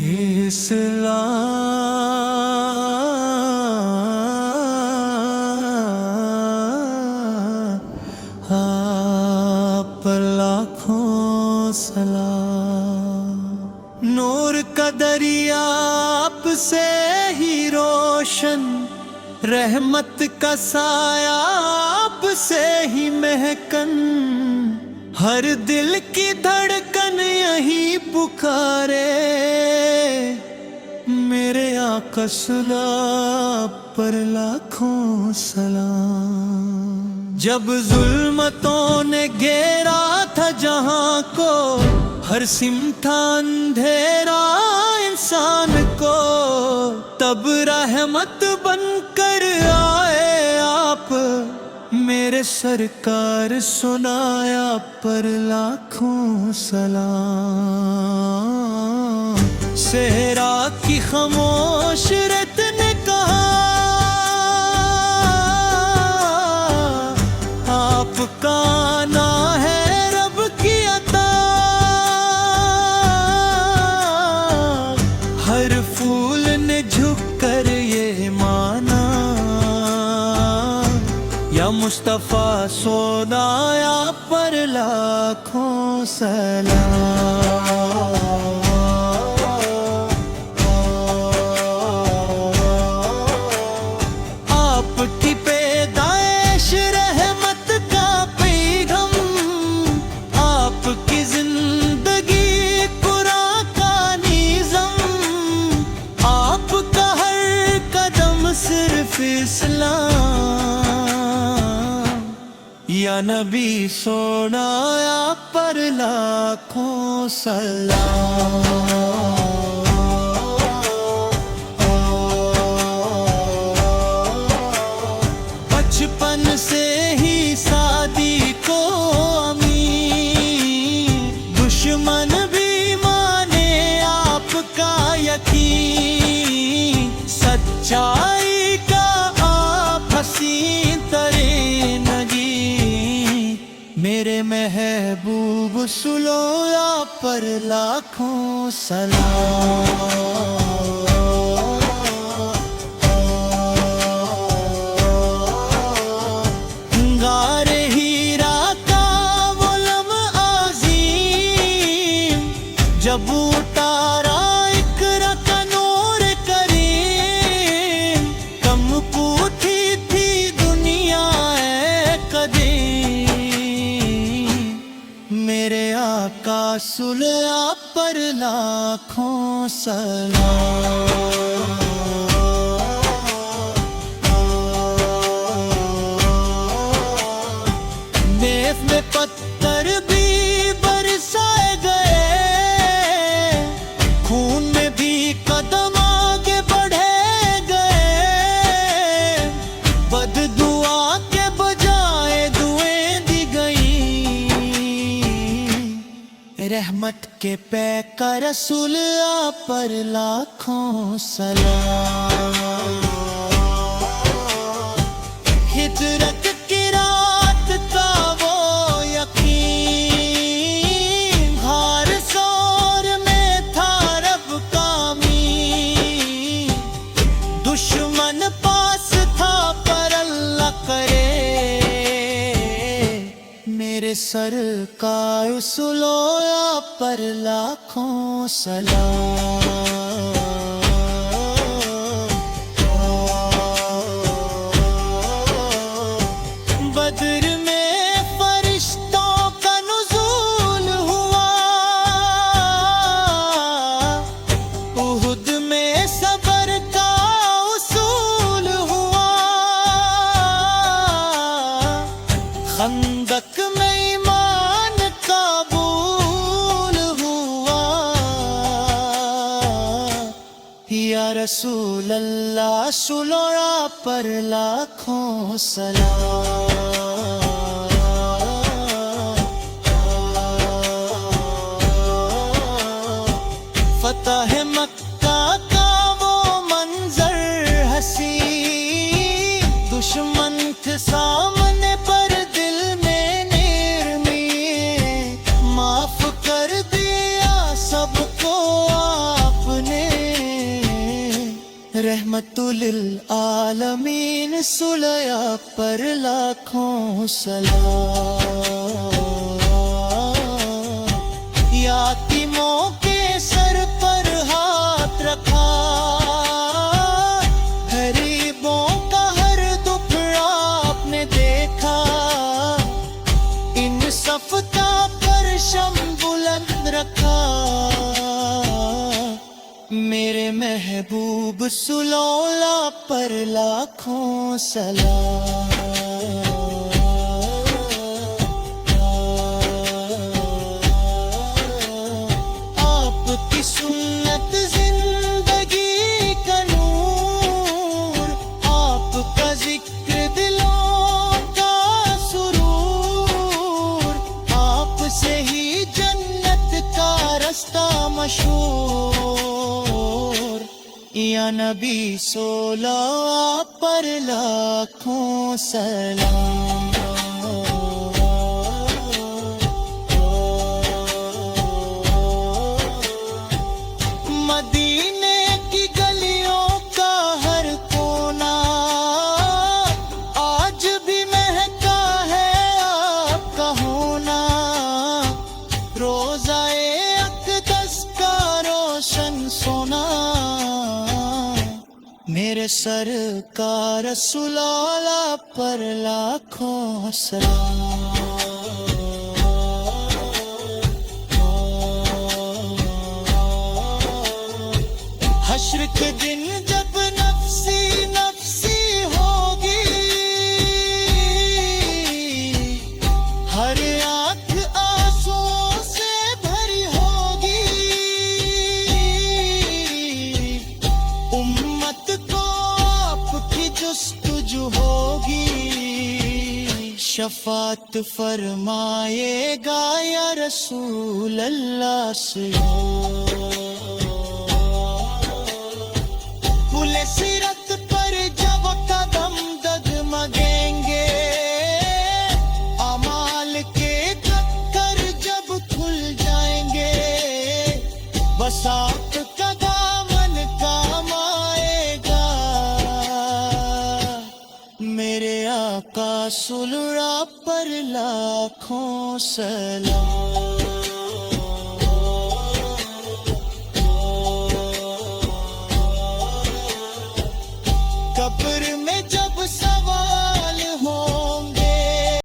اسلام آپ لاکھوں سلام، نور کا دریا آپ سے ہی روشن، رحمت کا سایہ آپ سے ہی مہکن، ہر دل کی دھڑکن یہی پکارے، میرے آقا صلی پر لاکھوں سلام۔ جب ظلمتوں نے گھیرا تھا جہاں کو، ہر سمت اندھیرا انسان کو، تب رحمت بن کر آئے آپ، میرے سرکار سنایا پر لاکھوں سلام۔ صحرا کی خاموش رت نے کہا آپ کا آنا ہے رب کی عطا، ہر پھول نے جھک کر یہ مانا، یا مصطفیٰ سونایا پر لاکھوں سلام۔ آپ کی پیدائش رحمت کا پیغام، آپ کی زندگی قرآن کا نظام، آپ کا ہر قدم صرف اسلام، یا نبی سونایا پر لاکھوں سلام۔ بچپن سے ہی صادق و امین، دشمن بھی مانے آپ کا یقین، سچائی کا آپ حسین ترین نگین، میرے محبوب سلویا پر لاکھوں سلام۔ جب اتارا اقرا کا نور کریم، کم پوچھی تھی دنیا اے قدیم، میرے آقا صلوہ پر لاکھوں سلام۔ نیف میں پتھر بھی برسائے گئے، خون میں بھی قدم آگے بڑھے گئے، بد دعا کے بجائے دعائیں دی گئیں، رحمت کے پیکر رسول آپ پر لاکھوں سلام۔ ہجرت کی رات کا وہ یقین، ہار سور میں تھا رب کا امین، دشمن پاس تھا پر اللہ کرے، میرے سرکار صلوہ پر لاکھوں سلام۔ بدر میں فرشتوں کا نزول ہوا، احد میں صبر کا اصول ہوا، خندق میں ایمان قبول ہوا، یا رسول اللہ صلوہ پر لاکھوں سلام۔ فتح مکہ کا وہ منظر حسین، دشمن تھے سامنے پر دل میں نرمی، معاف کر دیا سب کو آپ نے، رحمتُ للعالمین سلیہ پر لاکھوں سلام، یتیموں کے سر پر ہاتھ رکھا، غریبوں کا ہر دکھڑا آپ نے دیکھا، ان صف کا پرچم بلند رکھا، میرے محبوب سلولہ پر لاکھوں سلام۔ آپ کی سنت زندگی کا نور، آپ کا ذکر دلوں کا سرور، آپ سے ہی جنت کا رستہ مشہور، یا نبی صلی آپ پر لاکھوں سلام۔ مدینے کی گلیوں کا ہر کونا آج بھی مہکا ہے آپ کا ہونا، روضہ اقدس کا روشن سونا، میرے سرکار رسول اللہ پر لاکھوں سلام۔ حشر کے دن جب نفسی نفسی ہوگی، ہر آنکھ آنسوؤں سے بھری ہوگی، امت کو آپ کی جستجو ہوگی، شفاعت فرمائے گا یا رسول اللہ سے، پل صراط پر جب قدم ڈگمگیں گے، اعمال کے چکر جب کھل جائیں گے، بس آپ کا دامن کام آئے گا، میرے آقا صلی اللہ پر لاکھوں سلام۔